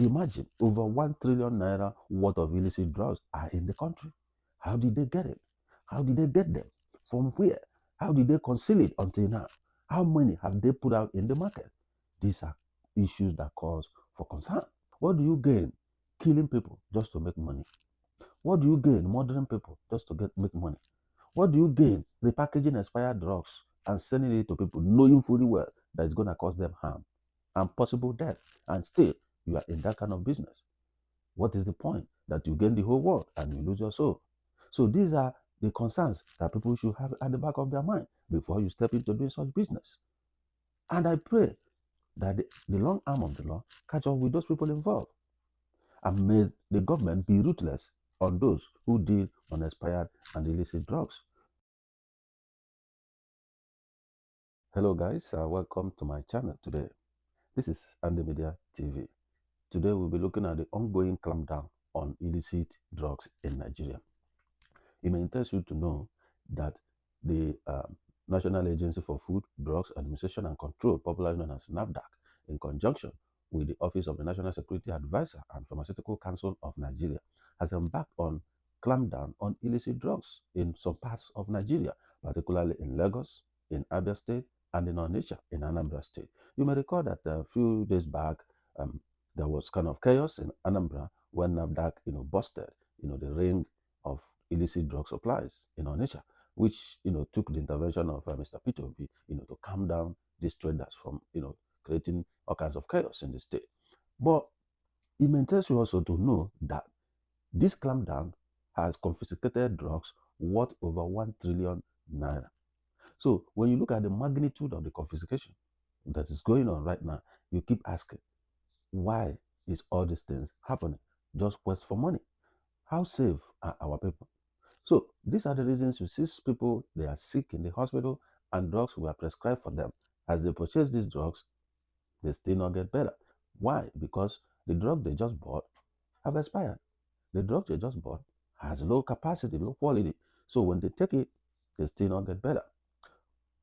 Imagine over 1 trillion naira worth of illicit drugs are in the country. How did they get it? How did they get them? From where? How did they conceal it until now? How many have they put out in the market? These are issues that cause for concern. What do you gain killing people just to make money? What do you gain murdering people just to make money? What do you gain repackaging expired drugs and sending it to people knowing fully well that it's going to cause them harm and possible death, and still you are in that kind of business? What is the point that you gain the whole world and you lose your soul? So these are the concerns that people should have at the back of their mind before you step into doing such business. And I pray that the long arm of the law catch up with those people involved, and may the government be ruthless on those who deal on expired and illicit drugs. Hello guys, welcome to my channel today. This is Andy Media TV. Today we'll be looking at the ongoing clampdown on illicit drugs in Nigeria. It may interest you to know that the National Agency for Food, Drugs Administration and Control, popularly known as NAFDAC, in conjunction with the Office of the National Security Advisor and Pharmaceutical Council of Nigeria, has embarked on clampdown on illicit drugs in some parts of Nigeria, particularly in Lagos, in Abia State, and in Onitsha in Anambra State. You may recall that a few days back, there was kind of chaos in Anambra when NAFDAC, busted, the ring of illicit drug supplies in Onitsha, which, took the intervention of Mr. Peter Obi, to calm down these traders from, creating all kinds of chaos in the state. But it may interest you also to know that this clampdown has confiscated drugs worth over 1 trillion naira. So when you look at the magnitude of the confiscation that is going on right now, you keep asking, why is all these things happening? Just quest for money. How safe are our people? So these are the reasons you see people, they are sick in the hospital and drugs were prescribed for them. As they purchase these drugs, they still not get better. Why? Because the drug they just bought have expired. The drug they just bought has low capacity, low quality. So when they take it, they still not get better.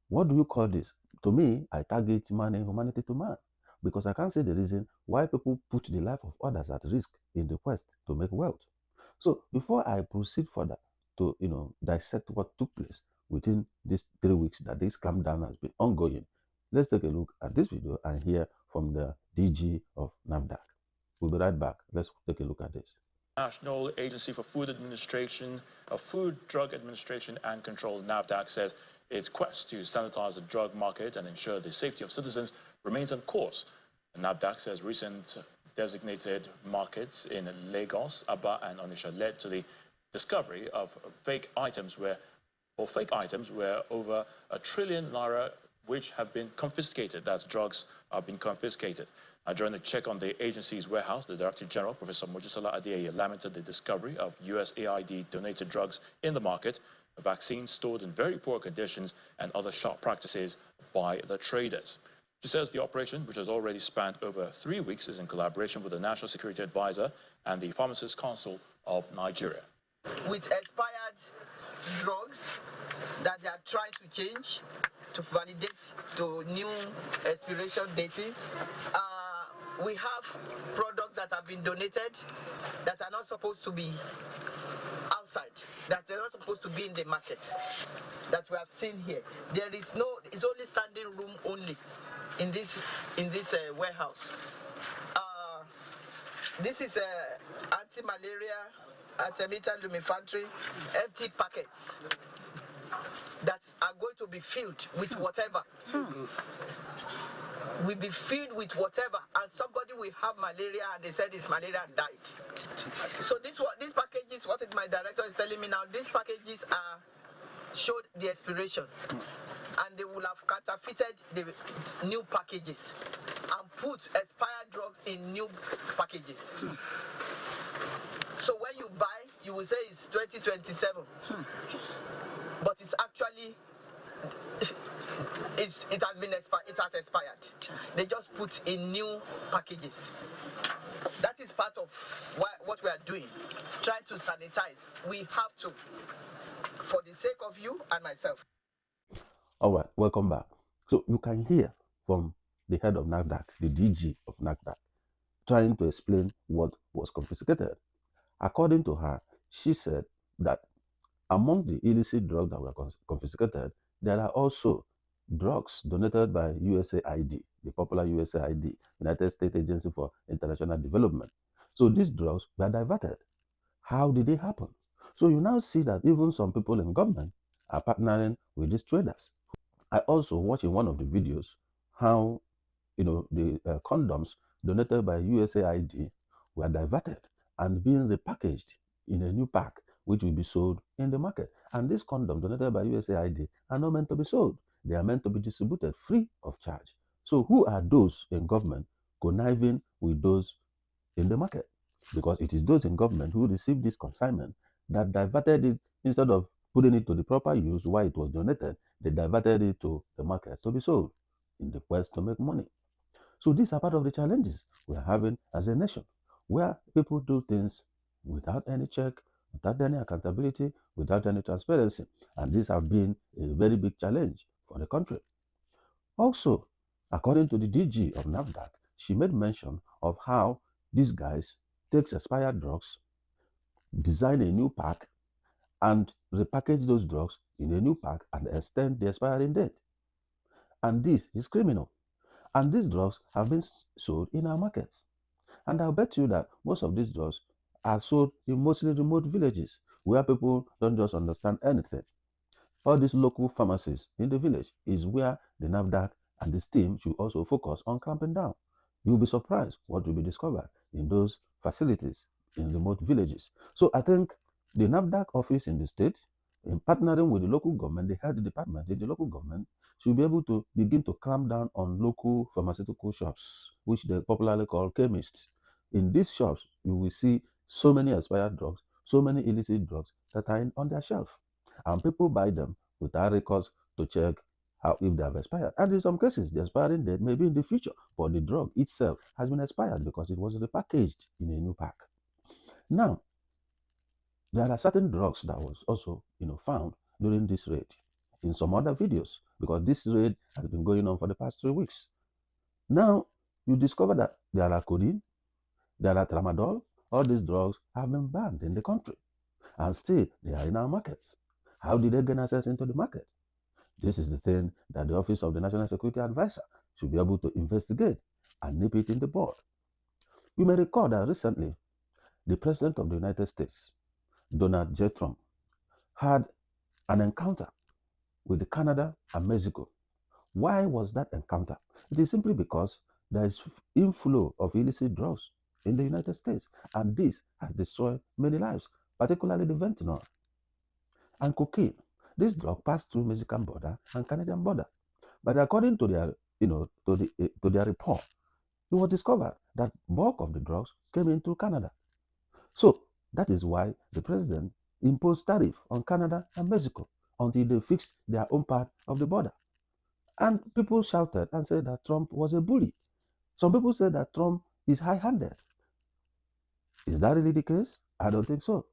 What do you call this? To me, I target man and humanity to man, because I can't see the reason why people put the life of others at risk in the quest to make wealth. So before I proceed further to dissect what took place within these 3 weeks that this clampdown has been ongoing, let's take a look at this video and hear from the DG of NAFDAC. We'll be right back. Let's take a look at this. National Agency for Food Drug Administration and Control, NAFDAC, says its quest to sanitize the drug market and ensure the safety of citizens remains on course. The NAFDAC says recent designated markets in Lagos, Abia, and Onitsha led to the discovery of fake items where over 1 trillion naira which have been confiscated. That's drugs are being confiscated. During a check on the agency's warehouse, the Director General, Professor Mojisola Adeyeye, lamented the discovery of USAID donated drugs in the market, vaccines stored in very poor conditions, and other sharp practices by the traders. She says the operation, which has already spanned over 3 weeks, is in collaboration with the National Security Advisor and the Pharmaceutical Council of Nigeria. With expired drugs that they are trying to change to validate to new expiration dating, we have products that have been donated that are not supposed to be outside, that they're not supposed to be in the market, that we have seen here. There is no, it's only standing room only in this warehouse. This is anti-malaria, artemether lumefantrine, empty packets that are going to be filled with whatever. Will be filled with whatever, and somebody will have malaria and they said it's malaria and died. So these packages, what my director is telling me now, these packages are showed the expiration, and they will have counterfeited the new packages and put expired drugs in new packages. So when you buy, you will say it's 2027, but it's actually it has expired. They just put in new packages. That is part of what we are doing, trying to sanitize. We have to, for the sake of you and myself. All right, welcome back. So you can hear from the head of NAFDAC, the DG of NAFDAC, trying to explain what was confiscated. According to her, she said that among the illicit drugs that were confiscated, there are also drugs donated by USAID, the popular USAID, United States Agency for International Development. So these drugs were diverted. How did it happen? So you now see that even some people in government are partnering with these traders. I also watched in one of the videos how the condoms donated by USAID were diverted and being repackaged in a new pack, which will be sold in the market. And these condoms donated by USAID are not meant to be sold. They are meant to be distributed free of charge. So who are those in government conniving with those in the market? Because it is those in government who received this consignment that diverted it instead of putting it to the proper use while it was donated. They diverted it to the market to be sold in the quest to make money. So these are part of the challenges we are having as a nation, where people do things without any check, without any accountability, without any transparency. And these have been a very big challenge for the country. Also, according to the DG of NAFDAC, she made mention of how these guys take expired drugs, design a new pack, and repackage those drugs in a new pack and extend the expiring date. And this is criminal. And these drugs have been sold in our markets. And I'll bet you that most of these drugs are sold in mostly remote villages where people don't just understand anything. All these local pharmacies in the village is where the NAFDAC and the team should also focus on clamping down. You'll be surprised what will be discovered in those facilities in remote villages. So I think the NAFDAC office in the state, in partnering with the local government, the health department in the local government, should be able to begin to clamp down on local pharmaceutical shops, which they popularly call chemists. In these shops, you will see so many expired drugs, so many illicit drugs that are on their shelf. And people buy them without records to check how if they have expired. And in some cases, the expiring date may be in the future, but the drug itself has been expired because it was repackaged in a new pack. Now, there are certain drugs that was also found during this raid in some other videos because this raid has been going on for the past 3 weeks. Now, you discover that there are codeine, there are tramadol. All these drugs have been banned in the country, and still they are in our markets. How did they gain access into the market? This is the thing that the Office of the National Security Advisor should be able to investigate and nip it in the bud. You may recall that recently, the President of the United States, Donald J. Trump, had an encounter with Canada and Mexico. Why was that encounter? It is simply because there is inflow of illicit drugs in the United States, and this has destroyed many lives, particularly the fentanyl and cocaine. This drug passed through Mexican border and Canadian border, but according to their, to their report, it was discovered that bulk of the drugs came in through Canada. So that is why the president imposed tariff on Canada and Mexico until they fixed their own part of the border. And people shouted and said that Trump was a bully. Some people said that Trump is high-handed. Is that really the case? I don't think so.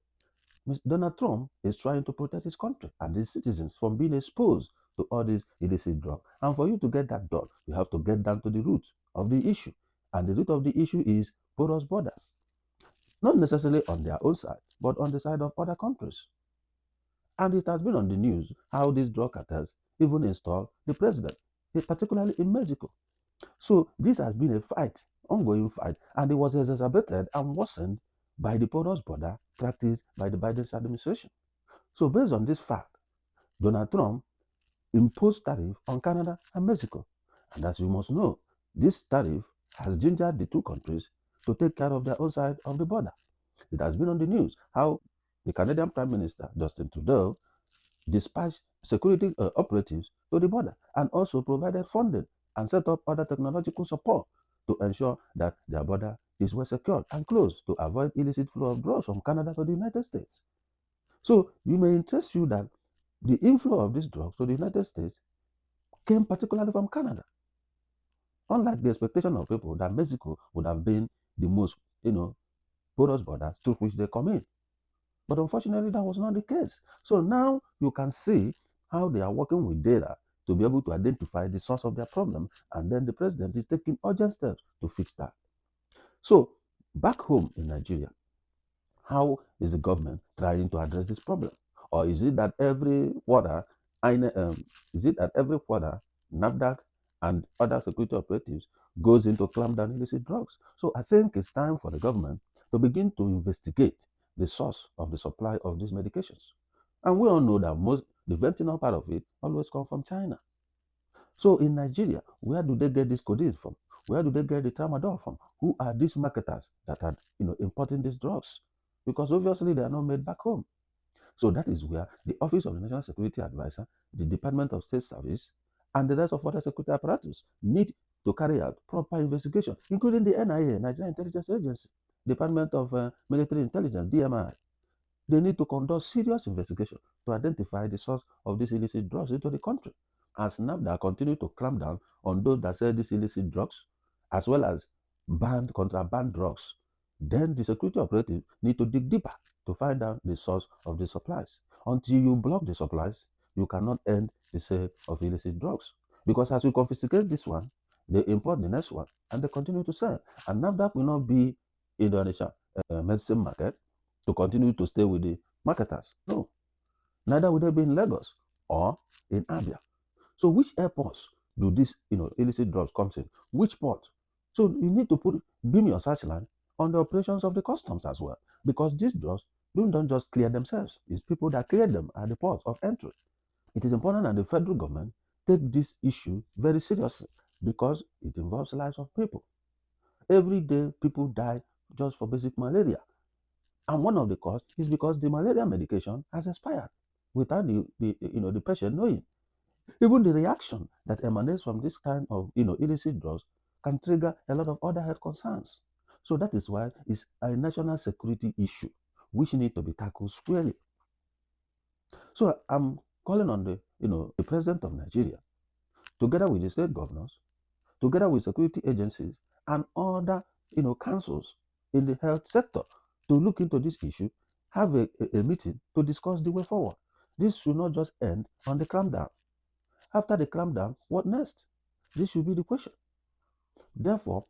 Donald Trump is trying to protect his country and his citizens from being exposed to all these illicit drugs. And for you to get that done, you have to get down to the root of the issue. And the root of the issue is porous borders. Not necessarily on their own side, but on the side of other countries. And it has been on the news how these drug cartels even install the president, particularly in Mexico. So this has been a fight, ongoing fight, and it was exacerbated and worsened by the porous border practiced by the Biden administration. So based on this fact, Donald Trump imposed tariff on Canada and Mexico. And as you must know, this tariff has gingered the two countries to take care of their own side of the border. It has been on the news how the Canadian Prime Minister, Justin Trudeau, dispatched security operatives to the border and also provided funding and set up other technological support to ensure that their border is well secured and closed to avoid illicit flow of drugs from Canada to the United States. So you may interest you that the inflow of these drugs to the United States came particularly from Canada. Unlike the expectation of people that Mexico would have been the most, porous borders through which they come in. But unfortunately, that was not the case. So now you can see how they are working with data to be able to identify the source of their problem, and then the president is taking urgent steps to fix that. So, back home in Nigeria, how is the government trying to address this problem? Or is it that every quarter, is it that every quarter, NAFDAC and other security operatives goes into clamp down illicit drugs? So I think it's time for the government to begin to investigate the source of the supply of these medications. And we all know that the fentanyl part of it always comes from China. So in Nigeria, where do they get this codeine from? Where do they get the tramadol from? Who are these marketers that are importing these drugs? Because obviously they are not made back home. So that is where the Office of the National Security Advisor, the Department of State Service, and the rest of other security apparatus need to carry out proper investigation, including the NIA, Nigerian Intelligence Agency, Department of Military Intelligence, DMI. They need to conduct serious investigation to identify the source of these illicit drugs into the country. As NAFDAC continue to clamp down on those that sell these illicit drugs, as well as ban contraband drugs, then the security operatives need to dig deeper to find out the source of the supplies. Until you block the supplies, you cannot end the sale of illicit drugs. Because as you confiscate this one, they import the next one and they continue to sell. And NAFDAC will not be in the Onitsha medicine market to continue to stay with the marketers. No. Neither will they be in Lagos or in Abia. So which airports do these illicit drugs come in? Which port? So you need to beam your searchlight on the operations of the customs as well. Because these drugs don't just clear themselves. It's people that clear them at the port of entry. It is important that the federal government take this issue very seriously because it involves the lives of people. Every day people die just for basic malaria. And one of the causes is because the malaria medication has expired without the patient knowing. Even the reaction that emanates from this kind of illicit drugs can trigger a lot of other health concerns. So that is why it's a national security issue which need to be tackled squarely. So I'm calling on the president of Nigeria, together with the state governors, together with security agencies and other councils in the health sector to look into this issue, have a meeting to discuss the way forward. This should not just end on the clampdown. After the clampdown, what next? This should be the question. Therefore,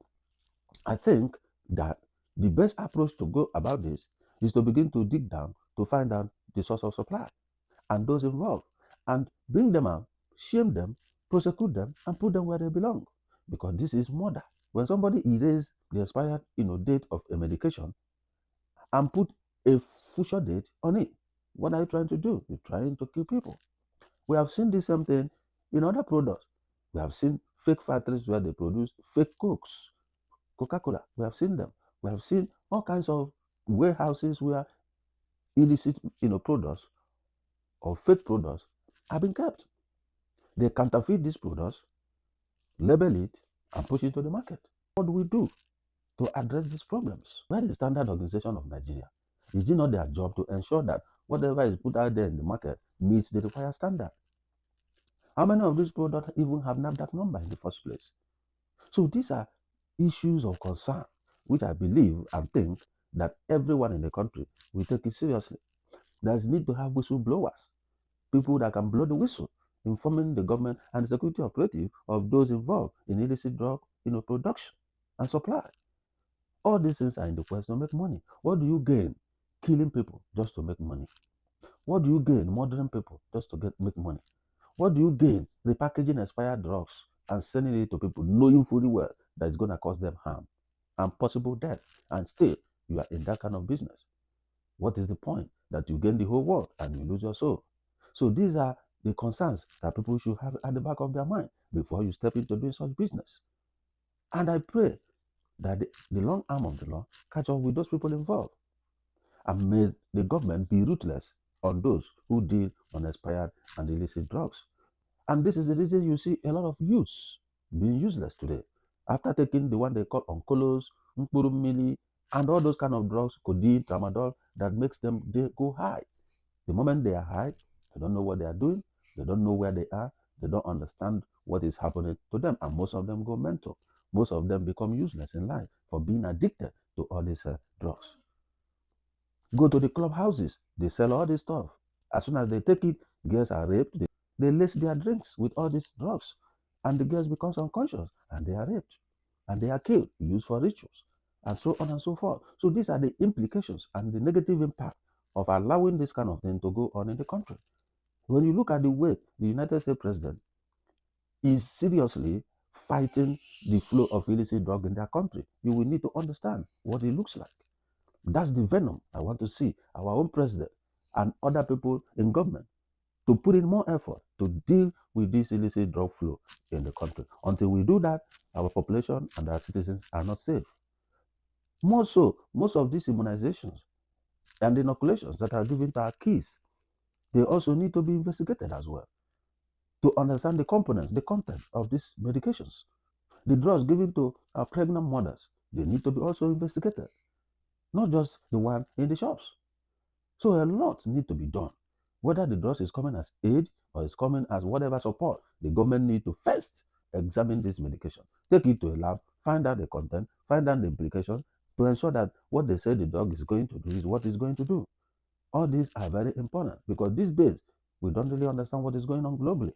I think that the best approach to go about this is to begin to dig down to find out the source of supply and those involved and bring them out, shame them, prosecute them, and put them where they belong. Because this is murder. When somebody erases the expired date of a medication and put a future date on it, what are you trying to do? You're trying to kill people. We have seen this same thing in other products. We have seen fake factories where they produce fake cokes, Coca-Cola. We have seen them. We have seen all kinds of warehouses where illicit products or fake products have been kept. They counterfeit these products, label it, and push it to the market. What do we do to address these problems? Where is the Standard Organization of Nigeria? Is it not their job to ensure that whatever is put out there in the market meets the required standard? How many of these products even have NAFDAC number in the first place? So these are issues of concern, which I believe and think that everyone in the country will take it seriously. There's need to have whistleblowers, people that can blow the whistle, informing the government and the security operative of those involved in illicit drug production and supply. All these things are in the quest to make money. What do you gain killing people just to make money? What do you gain murdering people just to make money? What do you gain repackaging expired drugs and sending it to people knowing fully well that it's going to cause them harm and possible death, and still you are in that kind of business? What is the point that you gain the whole world and you lose your soul? So these are the concerns that people should have at the back of their mind before you step into doing such business. And I pray that the long arm of the law catch up with those people involved. And may the government be ruthless on those who deal on expired and illicit drugs. And this is the reason you see a lot of youths being useless today. After taking the one they call oncolos, mkpurumili, and all those kind of drugs, codeine, tramadol, that makes them they go high. The moment they are high, they don't know what they are doing, they don't know where they are, they don't understand what is happening to them, and most of them go mental. Most of them become useless in life for being addicted to all these drugs. Go to the clubhouses, they sell all this stuff. As soon as they take it, girls are raped, they lace their drinks with all these drugs, and the girls become unconscious, and they are raped, and they are killed, used for rituals. and so on and so forth. So these are the implications and the negative impact of allowing this kind of thing to go on in the country. When you look at the way the United States president is seriously fighting the flow of illicit drug in their country, you will need to understand what it looks like. That's the venom I want to see our own president and other people in government to put in more effort to deal with this illicit drug flow in the country. Until we do that, our population and our citizens are not safe. More so, most of these immunizations and inoculations that are given to our kids, they also need to be investigated as well to understand the components, the content of these medications. The drugs given to our pregnant mothers, they need to be also investigated, not just the one in the shops. So a lot need to be done. Whether the drugs is coming as aid or is coming as whatever support, the government need to first examine this medication, take it to a lab, find out the content, find out the implication to ensure that what they say the drug is going to do is what it's going to do. All these are very important because these days we don't really understand what is going on globally.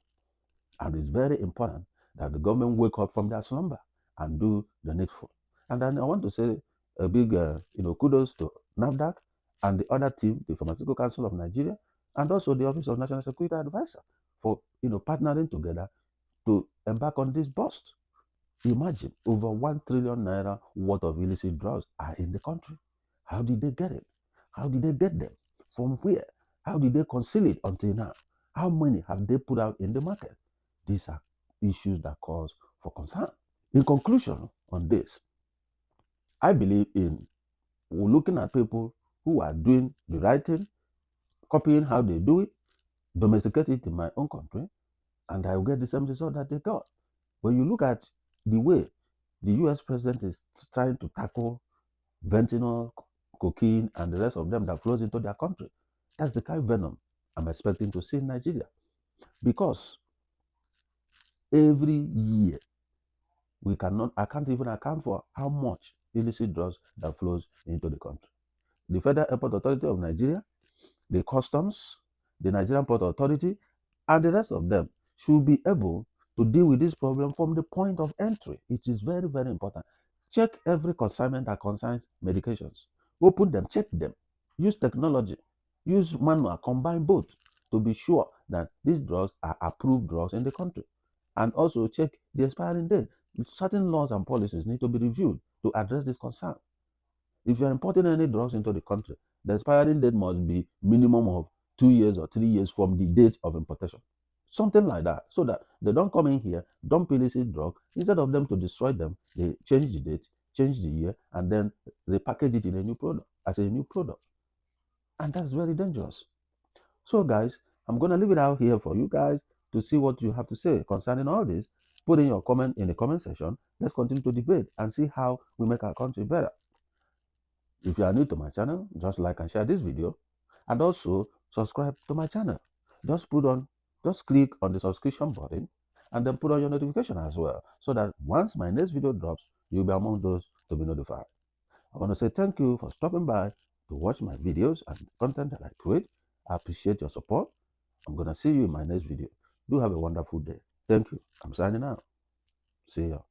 And it's very important that the government wake up from their slumber and do the needful. And then I want to say a big, kudos to NAFDAC and the other team, the Pharmaceutical Council of Nigeria, and also the Office of National Security Advisor for, partnering together to embark on this bust. Imagine over 1 trillion naira worth of illicit drugs are in the country. How did they get it? How did they get them? From where? How did they conceal it until now? How many have they put out in the market? These are issues that cause for concern. In conclusion on this, I believe in looking at people who are doing the right thing, copying how they do it, domesticate it in my own country, and I will get the same result that they got. When you look at the way the US president is trying to tackle fentanyl, cocaine, and the rest of them that flows into their country, that's the kind of venom I'm expecting to see in Nigeria. Because every year, I can't even account for how much illicit drugs that flows into the country. The Federal Airport Authority of Nigeria, the Customs, the Nigerian Port Authority, and the rest of them should be able to deal with this problem from the point of entry. It is very, very important. Check every consignment that concerns medications. Open them, check them. Use technology. Use manual, combine both to be sure that these drugs are approved drugs in the country. And also check the expiring date. Certain laws and policies need to be reviewed to address this concern. If you're importing any drugs into the country, the expiring date must be minimum of 2 years or 3 years from the date of importation. Something like that, so that they don't come in here, dump illicit drug. Instead of them to destroy them, they change the date, change the year, and then they package it in a new product as a new product. And that's very dangerous. So guys, I'm going to leave it out here for you guys to see what you have to say concerning all this. Put in your comment in the comment section. Let's continue to debate and see how we make our country better. If you are new to my channel, just like and share this video, and also subscribe to my channel. Just click on the subscription button and then put on your notification as well, so that once my next video drops, you'll be among those to be notified. I want to say thank you for stopping by to watch my videos and content that I create. I appreciate your support. I'm going to see you in my next video. Do have a wonderful day. Thank you. I'm signing out. See ya.